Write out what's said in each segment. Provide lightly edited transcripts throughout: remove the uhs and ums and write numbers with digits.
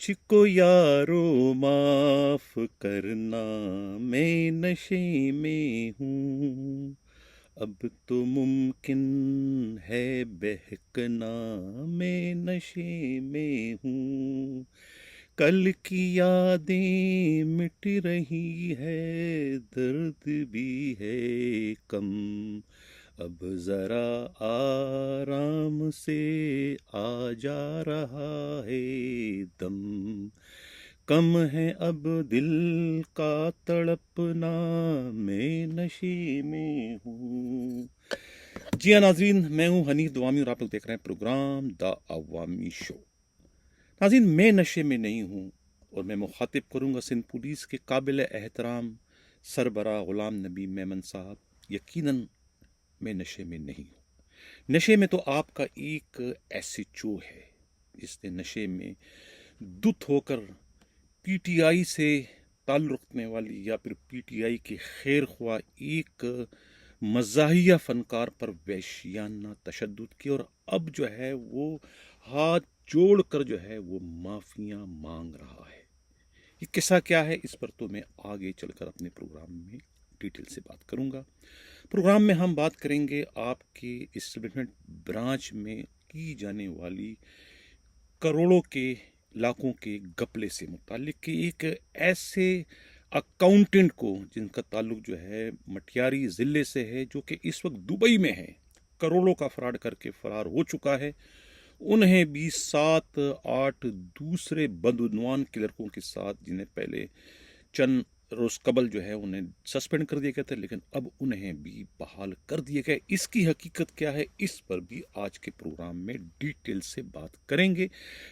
मुझको यारो माफ करना, मैं नशे में हूँ। अब तो मुमकिन है बहकना, मैं नशे में हूँ। कल की यादें मिट रही है, दर्द भी है कम। अब जरा आराम से आ जा रहा है दम। कम है अब दिल का तड़पना, मैं नशे में हूँ। जी हाँ नाजरीन, मैं हूँ हनीफ दवामी और आप लोग देख रहे हैं प्रोग्राम द अवामी शो। नाज़रीन, मैं नशे में नहीं हूँ और मैं मुखातिब करूँगा सिंध पुलिस के काबिल एहतराम सरबरा गुलाम नबी मेमन साहब। यकीनन मैं नशे में नहीं हूँ। नशे में तो आपका एक एसएचओ है जिसने नशे में दुत होकर पीटीआई से ताल्लुक़ रखने वाली या फिर पीटीआई के खैर ख्वाह एक मज़ाहिया फ़नकार पर वहशियाना तशद्दुद की, और अब जो है वो हाथ जोड़ कर जो है वो माफ़ियाँ मांग रहा है। ये किस्सा क्या है, इस पर तो मैं आगे चलकर अपने प्रोग्राम में डिटेल से बात करूंगा। प्रोग्राम में हम बात करेंगे आपके इस्टेब्लिशमेंट ब्रांच में की जाने वाली करोड़ों के लाखों के घपले से मुतालिक कि एक ऐसे अकाउंटेंट को जिनका ताल्लुक जो है मटियारी ज़िले से है, जो कि इस वक्त दुबई में है, करोड़ों का फ्रॉड करके फरार हो चुका है। उन्हें भी 7-8 दूसरे बदउनवान क्लर्कों के साथ, जिन्हें पहले चंद रोज कबल जो है उन्हें सस्पेंड कर दिया गया था, लेकिन अब उन्हें भी बहाल कर दिया गया। इसकी हकीकत क्या है, इस पर भी आज के प्रोग्राम में डिटेल से बात करेंगे।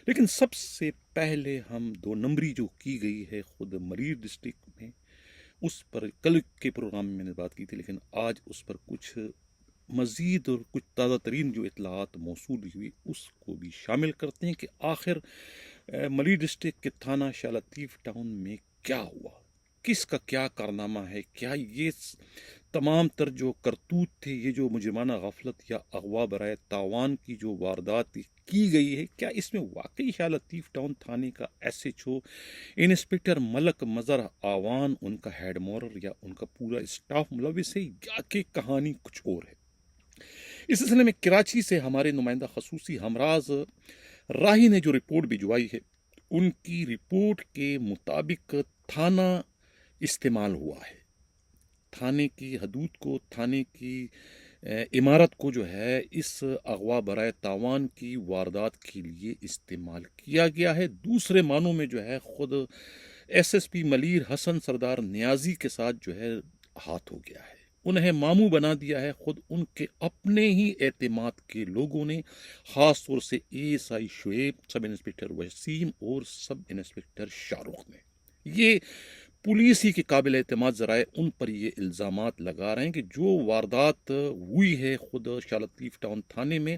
लेकिन सबसे पहले हम 2 नंबरी जो की गई है खुद मरीर डिस्ट्रिक्ट में, उस पर कल के प्रोग्राम में मैंने बात की थी, लेकिन आज उस पर कुछ मज़ीद और कुछ ताज़ा तरीन जो इतलात मौसूल हुई उसको भी शामिल करते हैं कि आखिर मली डिस्ट्रिक्ट के थाना शाह लतीफ़ टाउन में क्या हुआ, किसका क्या कारनामा है। क्या ये तमाम तर जो करतूत थे, ये जो मुजरमाना गफलत या अगवा बराए तावान की जो वारदात की गई है, क्या इसमें वाकई शाह लतीफ़ टाउन थाने का एसएचओ इंस्पेक्टर मलक मज़र आवान, उनका हेड मोरर या उनका पूरा स्टाफ मुलविस है, या कि कहानी कुछ और है। इस सिलसिले में कराची से हमारे नुमाइंदा खसूसी हमराज राही ने जो रिपोर्ट भिजवाई है, उनकी रिपोर्ट के मुताबिक थाना इस्तेमाल हुआ है। थाने की हदूद को, थाने की इमारत को जो है इस अगवा बराए तावान की वारदात के लिए इस्तेमाल किया गया है। दूसरे मानों में जो है खुद एसएसपी मलीर हसन सरदार नियाजी के साथ जो है हाथ हो गया है। उन्हें मामू बना दिया है खुद उनके अपने ही एतमाद के लोगों ने, खास तौर से ASI Shoaib, sub inspector Wasim और सब इंस्पेक्टर शाहरुख ने। ये पुलिस ही के काबिल एतमाद ज़राए उन पर ये इल्ज़ामात लगा रहे हैं कि जो वारदात हुई है खुद शाह लतीफ़ टाउन थाने में,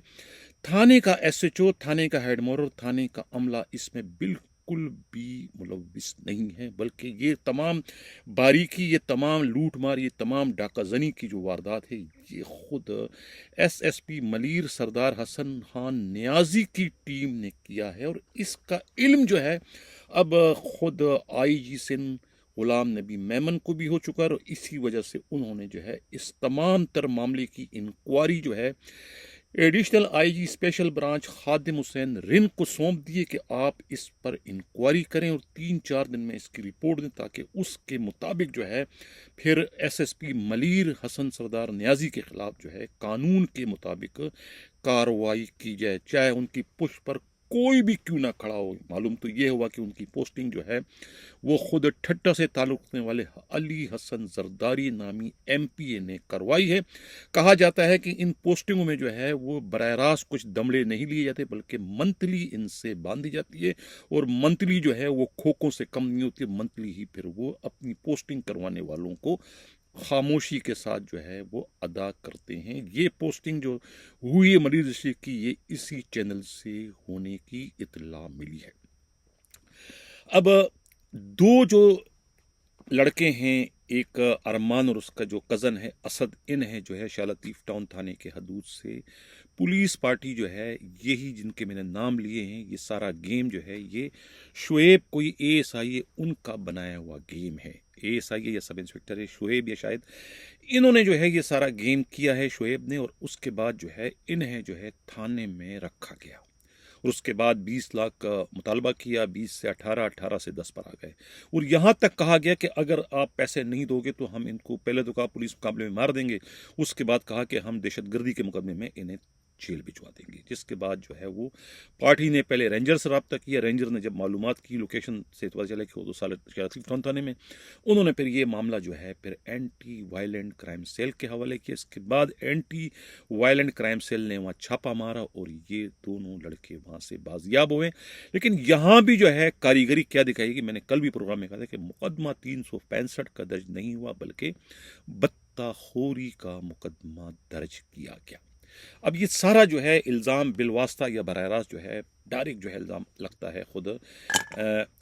थाने का एसएचओ, थाने का हेड मोरर, थाने का अमला इसमें बिल्कुल भी मुलविस नहीं है, बल्कि ये तमाम बारीकी, ये तमाम लूट मार, ये तमाम डाकाजनी की जो वारदात है, ये खुद एसएसपी मलीर सरदार हसन खान नियाजी की टीम ने किया है। और इसका इल्म जो है अब खुद आईजी सिंध गुलाम नबी मेमन को भी हो चुका है, और इसी वजह से उन्होंने जो है इस तमाम तर मामले की इंक्वायरी जो है एडिशनल आईजी स्पेशल ब्रांच खादिम हुसैन रिन को सौंप दिए कि आप इस पर इंक्वायरी करें और 3-4 दिन में इसकी रिपोर्ट दें, ताकि उसके मुताबिक जो है फिर एसएसपी मलीर हसन सरदार नियाजी के खिलाफ जो है कानून के मुताबिक कार्रवाई की जाए, चाहे उनकी पुष्ट पर कोई भी क्यों ना खड़ा हो। मालूम तो ये हुआ कि उनकी पोस्टिंग जो है वो खुद ठट्टा से ताल्लुक़ रखने वाले अली हसन जरदारी नामी एमपीए ने करवाई है। कहा जाता है कि इन पोस्टिंगों में जो है वो बराह रास्त कुछ दमड़े नहीं लिए जाते, बल्कि मंथली इनसे बांधी जाती है, और मंथली जो है वो खोखों से कम नहीं होती। मंथली ही फिर वो अपनी पोस्टिंग करवाने वालों को खामोशी के साथ जो है वो अदा करते हैं। ये पोस्टिंग जो हुई है मरीज डिस्ट्रिक्ट की, ये इसी चैनल से होने की इत्तला मिली है। अब 2 जो लड़के हैं, ایک अरमान और उसका जो कज़न है असद, इन्हें जो है शाह लतीफ़ टाउन थाने के हदूद से पुलिस पार्टी जो है, यही जिनके मैंने नाम लिए हैं, ये सारा गेम जो है ये शुएब कोई एएसआई है उनका बनाया हुआ गेम है। एएसआई है या सब इंस्पेक्टर है शुएब, या शायद इन्होंने जो है ये सारा गेम किया है शुएब ने, और उसके बाद जो है इन्हें जो है थाने में रखा गया और उसके बाद 20 लाख का मुतालबा किया, 20 से 18, 18 से 10 पर आ गए और यहाँ तक कहा गया कि अगर आप पैसे नहीं दोगे तो हम इनको, पहले तो कहा पुलिस मुकाबले में मार देंगे, उसके बाद कहा कि हम दहशतगर्दी के मुकदमे में इन्हें जेल भिजवा देंगे। जिसके बाद जो है वो पार्टी ने पहले रेंजर से रब्ता किया, रेंजर ने जब मालूमात की लोकेशन से पता चला कि वो तो शाह थाने में, उन्होंने फिर ये मामला जो है फिर एंटी वायलेंट क्राइम सेल के हवाले किया। इसके बाद एंटी वायलेंट क्राइम सेल ने वहाँ छापा मारा और ये दोनों लड़के वहाँ से बाजियाब हुए। लेकिन यहाँ भी जो है कारीगरी क्या दिखाई कि मैंने कल भी प्रोग्राम में कहा था कि मुकदमा 365 का दर्ज नहीं हुआ बल्कि बत्ताखोरी का मुकदमा दर्ज किया गया। अब ये सारा जो है इल्ज़ाम बिलवास्ता या बराह रास्त जो है डायरेक्ट जो है इल्ज़ाम लगता है खुद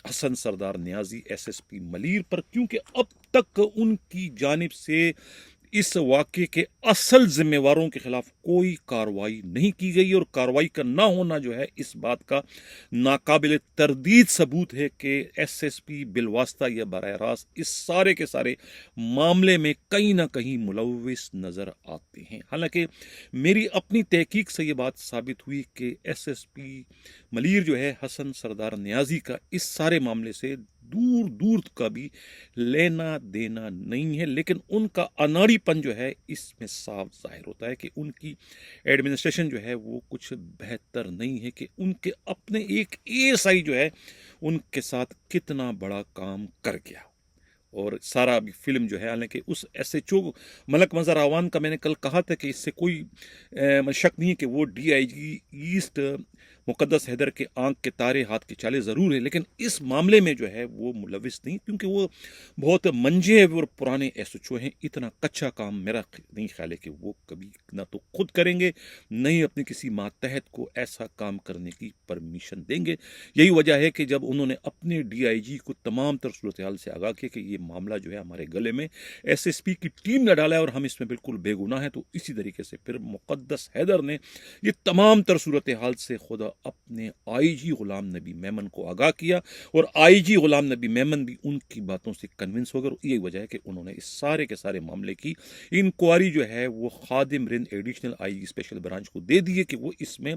हसन सरदार नियाजी एसएसपी मलीर पर, क्योंकि अब तक उनकी जानिब से इस वाक़े के असल जिम्मेवारों के खिलाफ कोई कार्रवाई नहीं की गई और कार्रवाई का ना होना जो है इस बात का नाकाबिल तरदीद सबूत है कि एसएसपी बिलवास्ता या बराह रास्त इस सारे के सारे मामले में कहीं ना कहीं मुलव्विस नज़र आते हैं। हालांकि मेरी अपनी तहकीक से ये बात साबित हुई कि एसएसपी मलीर जो है हसन सरदार नियाजी का इस सारे मामले से दूर दूर का भी लेना देना नहीं है, लेकिन उनका अनाड़ीपन जो है इसमें साफ जाहिर होता है कि उनकी एडमिनिस्ट्रेशन जो है वो कुछ बेहतर नहीं है, कि उनके अपने एक एएसआई जो है उनके साथ कितना बड़ा काम कर गया। और सारा अभी फिल्म जो है, हालांकि उस एसएचओ मलक मज़हर आवान का मैंने कल कहा था कि इससे कोई शक नहीं है कि वो डीआईजी ईस्ट मुकद्दस हैदर के आंख के तारे हाथ के चाले ज़रूर है, लेकिन इस मामले में जो है वो मुलविस नहीं, क्योंकि वो बहुत मंजे और पुराने एसएचओ हैं। इतना कच्चा काम मेरा नहीं ख्याल है कि वो कभी ना तो खुद करेंगे, नहीं अपने किसी मातहत को ऐसा काम करने की परमिशन देंगे। यही वजह है कि जब उन्होंने अपने डीआईजी को तमाम तर सूरत हाल से आगाह किया कि ये मामला जो है हमारे गले में एसएसपी की टीम ने डाला है और हम इसमें बिल्कुल बेगुनाह हैं, तो इसी तरीके से फिर मुकद्दस हैदर ने ये तमाम तर सूरत हाल से खुदा अपने आईजी गुलाम नबी मेमन को आगाह किया और आईजी गुलाम नबी मेमन भी उनकी बातों से कन्विंस हो गए। यही वजह है कि उन्होंने इस सारे के सारे मामले की इंक्वायरी जो है वो Khadim Rind additional IG special branch को दे दी है कि वो इसमें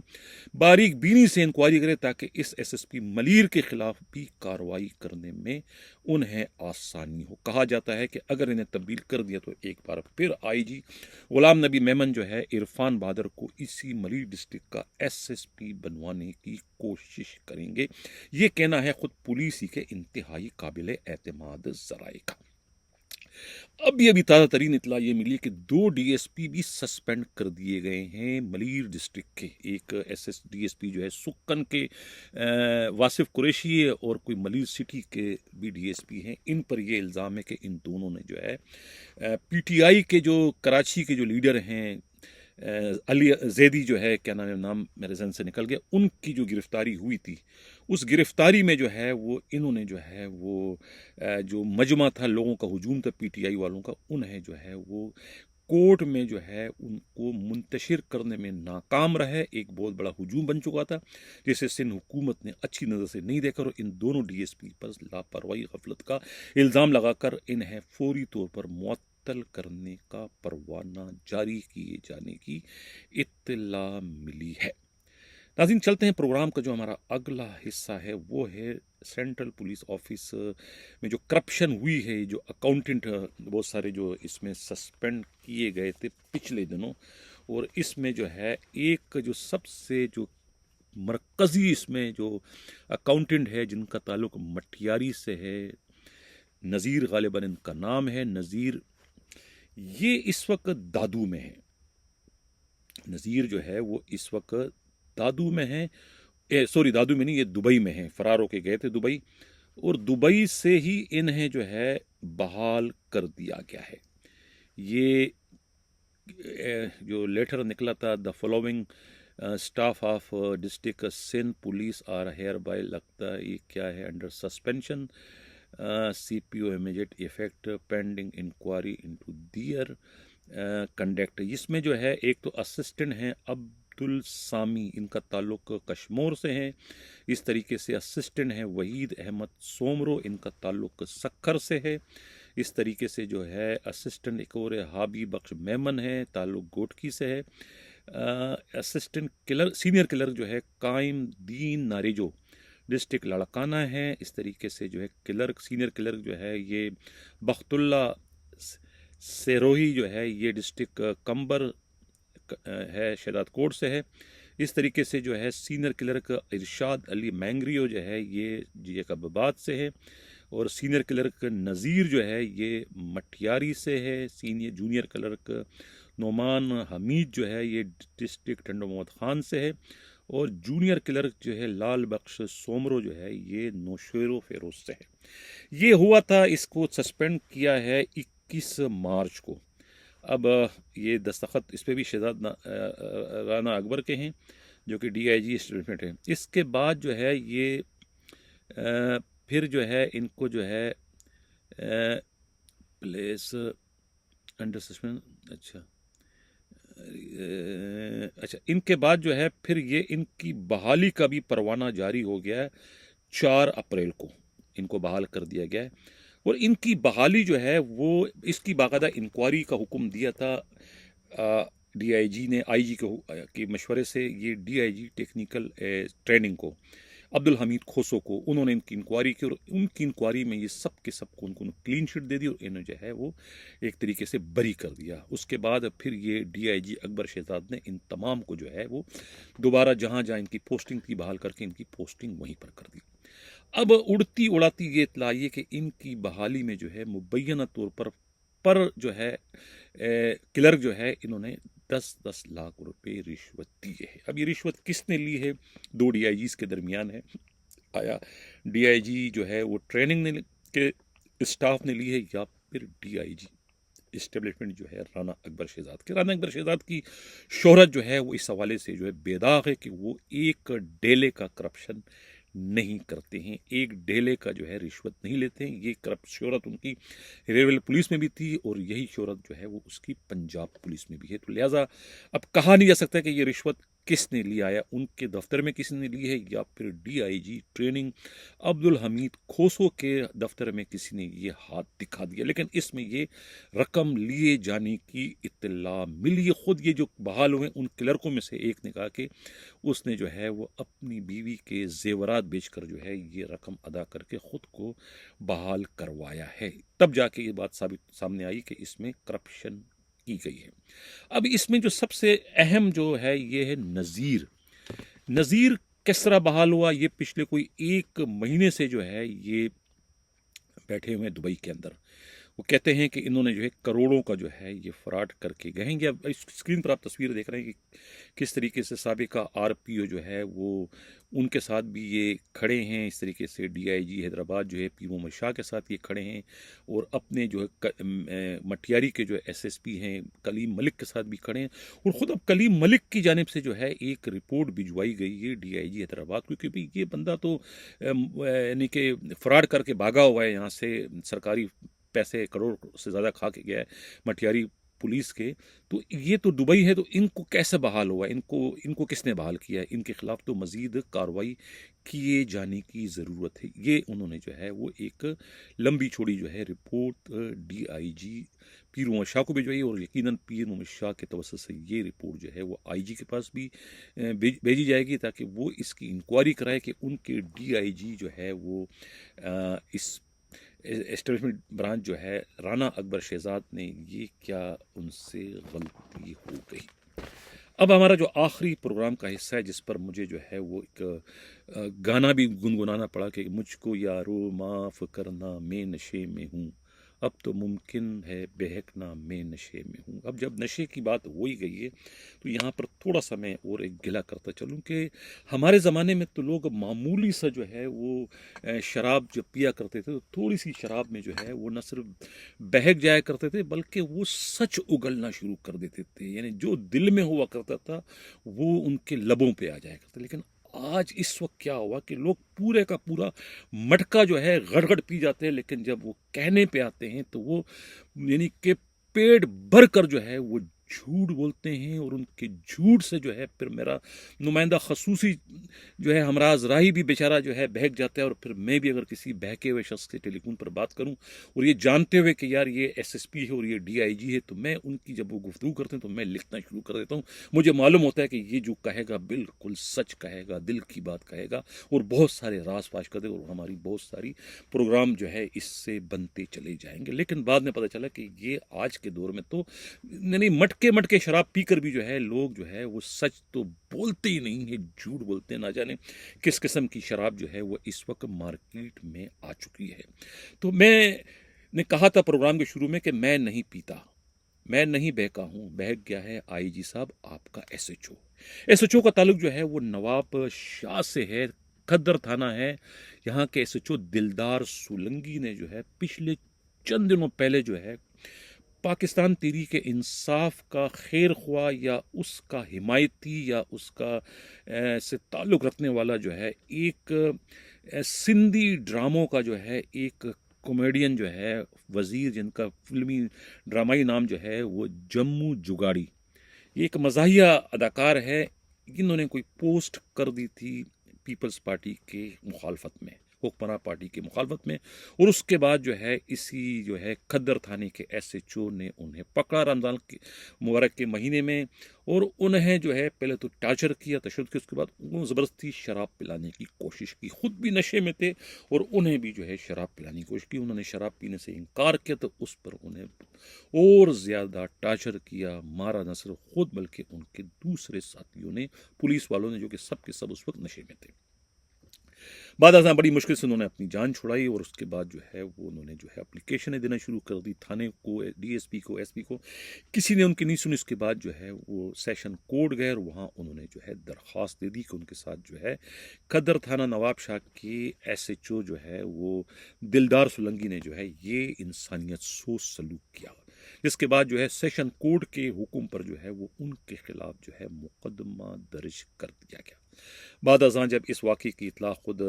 बारीक बीनी से इंक्वायरी करे ताकि इस एसएसपी मलीर के खिलाफ भी कार्रवाई करने में उन्हें आसानी हो। कहा जाता है कि अगर इन्हें तब्दील कर दिया तो एक बार फिर आईजी गुलाम नबी मेमन जो है इरफान बहादुर को इसी मलीर डिस्ट्रिक्ट का एसएसपी बनवाने की कोशिश करेंगे। ये कहना है खुद पुलिस ही के इंतहाई काबिल एतमाद जराए का। अभी ताज़ा तरीन इतला ये मिली कि 2 डीएसपी भी सस्पेंड कर दिए गए हैं मलीर डिस्ट्रिक्ट के। एक एसएस डीएसपी जो है सुक्कन के वासिफ कुरैशी है और कोई मलीर सिटी के भी डीएसपी हैं। इन पर यह इल्ज़ाम है कि इन दोनों ने जो है पीटीआई के जो कराची के जो लीडर हैं अली जैदी जो है, क्या नाम है, नाम मेरे जहन से निकल गया, उनकी जो गिरफ्तारी हुई थी उस गिरफ्तारी में जो है वो इन्होंने जो है वो जो मजमा था, लोगों का हुजूम था पीटीआई वालों का, उन्हें जो है वो कोर्ट में जो है उनको मुंतशिर करने में नाकाम रहे। एक बहुत बड़ा हुजूम बन चुका था जिसे सिंध हुकूमत ने अच्छी नज़र से नहीं देखा और इन दोनों डीएसपी पर लापरवाही गफलत का इल्ज़ाम लगाकर इन्हें फौरी तौर पर मुअत्तल करने का परवाना जारी किए जाने की इत्तला मिली है। नाज़रीन, चलते हैं प्रोग्राम का जो हमारा अगला हिस्सा है वो है सेंट्रल पुलिस ऑफिस में जो करप्शन हुई है, जो अकाउंटेंट बहुत सारे जो इसमें सस्पेंड किए गए थे पिछले दिनों, और इसमें जो है एक जो सबसे जो मरकज़ी इसमें जो अकाउंटेंट है जिनका ताल्लुक मटियारी से है, नज़ीर गालिबन इनका नाम है, नज़ीर, ये इस वक्त दादू में है। नज़ीर जो है वो इस वक्त दादू में है, सॉरी दादू में नहीं, ये दुबई में है, फरार होके गए थे दुबई और दुबई से ही इन्हें जो है बहाल कर दिया गया है। ये जो लेटर निकला था, the following staff of district Sindh police are hereby, लगता है ये क्या है, under suspension CPO immediate effect pending inquiry into their conduct. इसमें जो है एक तो असिस्टेंट हैं अब्दुल सामी, इनका ताल्लुक कश्मोर से है। इस तरीके से असिस्टेंट हैं वहीद अहमद सोमरो, इनका ताल्लुक सक्खर से है। इस तरीके से जो है असिस्टेंट एक और हाबी बख्श मेमन है, ताल्लुक गोटकी से है। असिस्टेंट किलर सीनियर किलर जो है कायम दीन नारेजो, डिस्ट्रिक्ट लाड़काना है। इस तरीके से जो है क्लर्क सीनियर क्लर्क जो है ये बख्तुल्ला सेरोही जो है ये डिस्ट्रिक्ट कंबर है, शहदाद कोट से है। इस तरीके से जो है सीनियर क्लर्क इरशाद अली मैंग्रियो जो है ये जैकबाबाद से है। और सीनियर क्लर्क नज़ीर जो है ये मटियारी से है। जूनियर क्लर्क नोमान हमीद जो है ये डिस्ट्रिक्ट टंडो मोहम्मद खान से है। और जूनियर क्लर्क जो है लाल बख्श सोमरो जो है ये नौशेरो फेरोज से है। ये हुआ था, इसको सस्पेंड किया है 21 मार्च को। अब ये दस्तखत इस पर भी शहजाद राना अकबर के हैं जो कि DIG स्टेटमेंट है। इसके बाद जो है ये फिर जो है इनको जो है प्लेस अंडर सस्पेंड, अच्छा इनके बाद जो है फिर ये इनकी बहाली का भी परवाना जारी हो गया है। 4 अप्रैल को इनको बहाल कर दिया गया है। और इनकी बहाली जो है वो इसकी बाकायदा इंक्वायरी का हुक्म दिया था DIG ने IG के मशवरे से। ये DIG टेक्निकल ट्रेनिंग को अब्दुल हमीद खोसो को उन्होंने इनकी इंक्वायरी की, और उनकी इंक्वायरी में ये सब के सब को उनको क्लीन चिट दे दी और इन्हें जो है वो एक तरीके से बरी कर दिया। उसके बाद फिर ये DIG अकबर शहजाद ने इन तमाम को जो है वो दोबारा जहाँ जहाँ इनकी पोस्टिंग थी बहाल करके इनकी पोस्टिंग वहीं पर कर दी। अब उड़ती उड़ाती ये इतला आई है कि इनकी बहाली में जो है मुबैना तौर पर जो है क्लर्क जो है इन्होंने 10-10 लाख रुपए रिश्वत दी है। अब ये रिश्वत किसने ली है, 2 DIGs के दरमियान है। आया DIG जो है वो ट्रेनिंग के स्टाफ ने ली है या फिर DIG इस्टेब्लिशमेंट जो है राना अकबर शहजाद के। राना अकबर शहजाद की शोहरत जो है वो इस हवाले से जो है बेदाग है कि वो एक डेले का करप्शन नहीं करते हैं, एक डेले का जो है रिश्वत नहीं लेते हैं। ये करप्ट शोहरत उनकी रेलवे पुलिस में भी थी और यही शोहरत जो है वो उसकी पंजाब पुलिस में भी है। तो लिहाजा अब कहा नहीं जा सकता कि ये रिश्वत किसने लिया है, उनके दफ्तर में किसने ली है या फिर DIG ट्रेनिंग अब्दुल हमीद खोसो के दफ्तर में किसी ने ये हाथ दिखा दिया। लेकिन इसमें ये रकम लिए जाने की इत्तला मिली है। खुद ये जो बहाल हुए उन क्लर्कों में से एक ने कहा कि उसने जो है वो अपनी बीवी के जेवरात बेचकर जो है ये रकम अदा करके खुद को बहाल करवाया है। तब जाके ये बात सामने आई कि इसमें करप्शन की गई है। अब इसमें जो सबसे अहम जो है ये है नज़ीर किस तरह बहाल हुआ। ये पिछले कोई 1 महीने से जो है ये बैठे हुए हैं दुबई के अंदर। वो कहते हैं कि इन्होंने जो है करोड़ों का जो है ये फ्रॉड करके गए हैं। अब इस स्क्रीन पर आप तस्वीर देख रहे हैं कि किस तरीके से साबिका RPO जो है वो उनके साथ भी ये खड़े हैं। इस तरीके से DIG हैदराबाद जो है पीर मोहम्मद शाह के साथ ये खड़े हैं और अपने जो है मटियारी के जो SSP हैं कलीम मलिक के साथ भी खड़े हैं। और ख़ुद अब कलीम मलिक की जानिब से जो है एक रिपोर्ट भिजवाई गई है DIG हैदराबाद को, क्योंकि ये बंदा तो यानी कि फ्रॉड करके भागा हुआ है यहाँ से, सरकारी पैसे करोड़ से ज़्यादा खा के गया है मटियारी पुलिस के। तो ये तो दुबई है, तो इनको कैसे बहाल हुआ, इनको किसने बहाल किया है, इनके खिलाफ तो मज़ीद कार्रवाई किए जाने की ज़रूरत है। ये उन्होंने जो है वो एक लंबी चौड़ी जो है रिपोर्ट DIG पीर मोहम्मद शाह को भिजवाई और यकीनन पीर मोहम्मद शाह के तवज्जुह से ये रिपोर्ट जो है वो IG के पास भी भेजी जाएगी ताकि वो इसकी इंक्वायरी कराए कि उनके DIG जो है वो इस एस्टेब्लिशमेंट ब्रांच जो है राना अकबर शहजाद ने ये क्या उनसे गलती हो गई। अब हमारा जो आखिरी प्रोग्राम का हिस्सा है जिस पर मुझे जो है वो एक गाना भी गुनगुनाना पड़ा कि मुझको यारो माफ़ करना मैं नशे में हूँ, अब तो मुमकिन है बहकना मैं नशे में हूँ। अब जब नशे की बात हो ही गई है तो यहाँ पर थोड़ा सा मैं और एक गिला करता चलूँ कि हमारे ज़माने में तो लोग मामूली सा जो है वो शराब जब पिया करते थे तो थोड़ी सी शराब में जो है वो न सिर्फ बहक जाया करते थे बल्कि वो सच उगलना शुरू कर देते थे। यानी जो दिल में हुआ करता था वो उनके लबों पे आ जाया करता। लेकिन آج اس وقت کیا ہوا کہ لوگ پورے کا پورا مٹکا جو ہے گڑ پی جاتے ہیں، لیکن جب وہ کہنے پہ آتے ہیں تو وہ یعنی کہ پیٹ بھر کر جو ہے وہ جھوٹ بولتے ہیں، اور ان کے جھوٹ سے جو ہے پھر میرا نمائندہ خصوصی جو ہے ہمراز راہی بھی بیچارہ جو ہے بہک جاتا ہے، اور پھر میں بھی اگر کسی بہکے ہوئے شخص کے ٹیلی فون پر بات کروں اور یہ جانتے ہوئے کہ یار یہ ایس ایس پی ہے اور یہ ڈی آئی جی ہے، تو میں ان کی جب وہ گفتگو کرتے ہیں تو میں لکھنا شروع کر دیتا ہوں. مجھے معلوم ہوتا ہے کہ یہ جو کہے گا بالکل سچ کہے گا، دل کی بات کہے گا، اور بہت سارے راز فاش کر دے گا، اور ہماری بہت ساری پروگرام جو ہے اس سے بنتے چلے جائیں گے. لیکن بعد میں پتہ چلا کہ یہ آج کے دور میں تو یعنی مٹکے شراب پی کر بھی جو ہے لوگ جو ہے وہ سچ تو بولتے ہی نہیں ہے، جھوٹ بولتے ہیں. نہ جانے کس قسم کی شراب جو ہے وہ اس وقت مارکیٹ میں آ چکی ہے. تو میں نے کہا تھا پروگرام کے شروع میں کہ میں نہیں پیتا، میں نہیں بہکا ہوں. بہک گیا ہے آئی جی صاحب آپ کا ایس ایچ او کا تعلق جو ہے وہ نواب شاہ سے ہے. کھدر تھانہ ہے. یہاں کے ایس ایچ او دلدار سولنگی نے جو ہے پچھلے چند دنوں پہلے جو ہے پاکستان تحریک انصاف کا خیر خواہ یا اس کا حمایتی یا اس کا سے تعلق رکھنے والا جو ہے ایک سندھی ڈراموں کا جو ہے ایک کامیڈین جو ہے وزیر، جن کا فلمی ڈرامائی نام جو ہے وہ جموں جگاڑی، یہ ایک مزاحیہ اداکار ہے. انہوں نے کوئی پوسٹ کر دی تھی پیپلز پارٹی کے مخالفت میں، حکمراں پارٹی کے مخالفت میں، اور اس کے بعد جو ہے اسی جو ہے کھدر تھانے کے ایس ایچ او نے انہیں پکڑا رمضان کے مبارک کے مہینے میں، اور انہیں جو ہے پہلے تو ٹارچر کیا، تشدد کیا، اس کے بعد انہوں زبردستی شراب پلانے کی کوشش کی. خود بھی نشے میں تھے اور انہیں بھی جو ہے شراب پلانے کی کوشش کی. انہوں نے شراب پینے سے انکار کیا تو اس پر انہیں اور زیادہ ٹارچر کیا، مارا نہ صرف خود بلکہ ان کے دوسرے ساتھیوں نے، پولیس والوں نے، جو کہ سب کے سب اس وقت نشے میں تھے. بعد ازاں بڑی مشکل سے انہوں نے اپنی جان چھڑائی، اور اس کے بعد جو ہے وہ انہوں نے جو ہے اپلیکیشنیں دینا شروع کر دی تھانے کو، ڈی ایس پی کو، ایس پی کو. کسی نے ان کی نہیں سنی. اس کے بعد جو ہے وہ سیشن کورٹ گئے اور وہاں انہوں نے جو ہے درخواست دے دی کہ ان کے ساتھ جو ہے کھدر تھانہ نواب شاہ کے ایس ایچ او جو ہے وہ دلدار سولنگی نے جو ہے یہ انسانیت سوز سلوک کیا، جس کے بعد جو ہے سیشن کورٹ کے حکم پر جو ہے وہ ان کے خلاف جو ہے مقدمہ درج کر دیا گیا. بعد ازاں جب اس واقعے کی اطلاع خود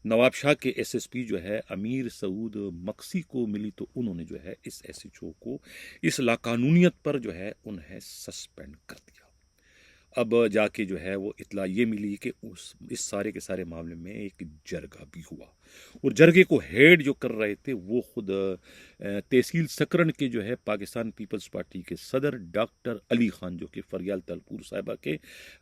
نواب شاہ کے ایس ایس پی جو ہے امیر سعود مکسی کو ملی تو انہوں نے جو ہے اس ایس ایچ او کو اس لاقانونیت پر جو ہے انہیں سسپینڈ کر دیا. اب جا کے جو ہے وہ اطلاع یہ ملی کہ اس سارے کے سارے معاملے میں ایک جرگہ بھی ہوا، اور جرگے کو ہیڈ جو کر رہے تھے وہ خود تحصیل سکرن کے جو ہے پاکستان پیپلز پارٹی کے صدر ڈاکٹر علی خان، جو کہ فریال تلپور صاحبہ کے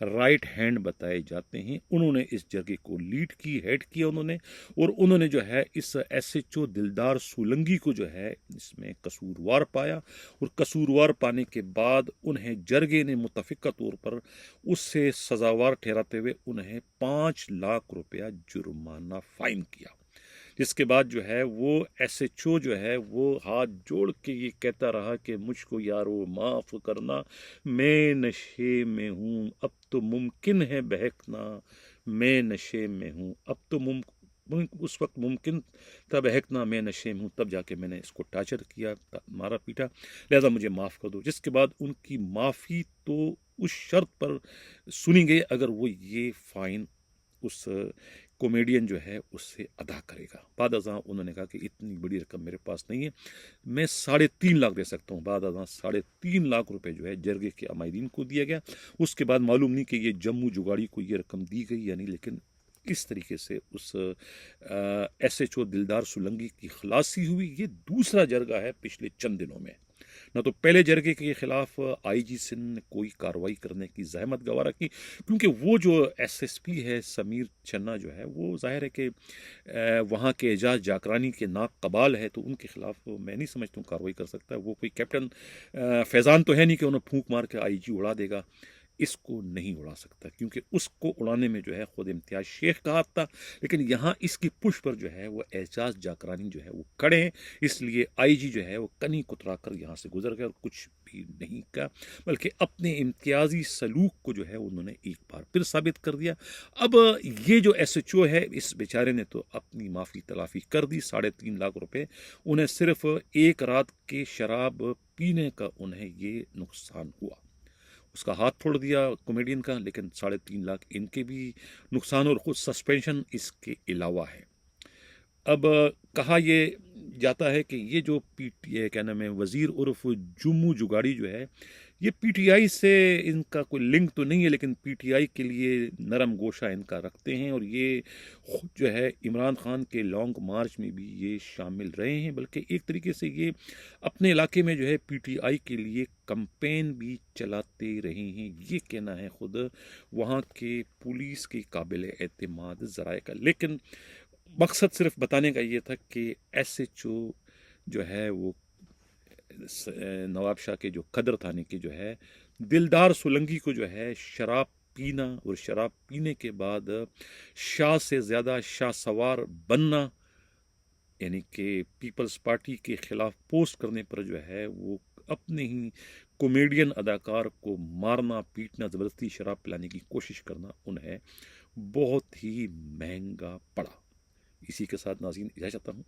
رائٹ ہینڈ بتائے جاتے ہیں. انہوں نے اس جرگے کو لیڈ کی، ہیڈ کیا انہوں نے، اور انہوں نے جو ہے اس ایس ایچ او دلدار سولنگی کو جو ہے اس میں قصوروار پایا، اور قصوروار پانے کے بعد انہیں جرگے نے متفقہ طور پر اس سے سزاوار ٹھہراتے ہوئے انہیں 5 لاکھ روپیہ جرمانہ فائن کیا. جس کے بعد جو ہے وہ ایس ایچ او جو ہے وہ ہاتھ جوڑ کے یہ کہتا رہا کہ مجھ کو یارو معاف کرنا، میں نشے میں ہوں، اب تو ممکن ہے بہکنا، میں نشے میں ہوں، اب تو اس وقت ممکن تھا بہکنا، میں نشے میں ہوں، تب جا کے میں نے اس کو ٹارچر کیا، مارا پیٹا، لہذا مجھے معاف کر دو. جس کے بعد ان کی معافی تو اس شرط پر سنی گئی اگر وہ یہ فائن اس کامیڈین جو ہے اس سے ادا کرے گا. بعد ازاں انہوں نے کہا کہ اتنی بڑی رقم میرے پاس نہیں ہے، میں 3.5 لاکھ دے سکتا ہوں. بعد ازاں 3.5 لاکھ روپے جو ہے جرگے کے عمائدین کو دیا گیا. اس کے بعد معلوم نہیں کہ یہ جموں جگاڑی کو یہ رقم دی گئی یا نہیں، لیکن اس طریقے سے اس ایس ایچ او دلدار سولنگی کی خلاصی ہوئی. یہ دوسرا جرگہ ہے پچھلے چند دنوں میں. نہ تو پہلے جرگے کے خلاف آئی جی سندھ نے کوئی کارروائی کرنے کی زحمت گوارا کی، کیونکہ وہ جو ایس ایس پی ہے سمیر چنا جو ہے وہ ظاہر ہے کہ وہاں کے اعجاز جاکرانی کے ناک قبال ہے، تو ان کے خلاف میں نہیں سمجھتا ہوں کارروائی کر سکتا ہے. وہ کوئی کیپٹن فیضان تو ہے نہیں کہ انہیں پھونک مار کے آئی جی اڑا دے گا. اس کو نہیں اڑا سکتا کیونکہ اس کو اڑانے میں جو ہے خود امتیاز شیخ کا ہاتھ تھا، لیکن یہاں اس کی پش پر جو ہے وہ اعجاز جاکرانی جو ہے وہ کھڑے ہیں. اس لیے آئی جی جو ہے وہ کنی کترا کر یہاں سے گزر گئے اور کچھ بھی نہیں کہا، بلکہ اپنے امتیازی سلوک کو جو ہے انہوں نے ایک بار پھر ثابت کر دیا. اب یہ جو ایس ایچ او ہے اس بیچارے نے تو اپنی معافی تلافی کر دی. 3.5 لاکھ روپے انہیں صرف ایک رات کے شراب پینے کا انہیں یہ نقصان ہوا. اس کا ہاتھ پھوڑ دیا کامیڈین کا، لیکن 3.5 لاکھ ان کے بھی نقصان اور خود سسپینشن اس کے علاوہ ہے۔ اب کہا یہ جاتا ہے کہ یہ جو پی ٹی کیا نام ہے وزیر عرف جموں جگاڑی جو ہے، یہ پی ٹی آئی سے ان کا کوئی لنک تو نہیں ہے، لیکن پی ٹی آئی کے لیے نرم گوشہ ان کا رکھتے ہیں، اور یہ خود جو ہے عمران خان کے لانگ مارچ میں بھی یہ شامل رہے ہیں، بلکہ ایک طریقے سے یہ اپنے علاقے میں جو ہے پی ٹی آئی کے لیے کمپین بھی چلاتے رہے ہیں، یہ کہنا ہے خود وہاں کے پولیس کی قابل اعتماد ذرائع کا۔ لیکن مقصد صرف بتانے کا یہ تھا کہ ایس ایچ او جو ہے وہ نواب شاہ کے جو قدر تھانے کے جو ہے دلدار سولنگی کو جو ہے شراب پینا اور شراب پینے کے بعد شاہ سے زیادہ شاہ سوار بننا، یعنی کہ پیپلز پارٹی کے خلاف پوسٹ کرنے پر جو ہے وہ اپنے ہی کامیڈین اداکار کو مارنا پیٹنا زبردستی شراب پلانے کی کوشش کرنا انہیں بہت ہی مہنگا پڑا۔ اسی کے ساتھ ناظرین اجازت چاہتا ہوں۔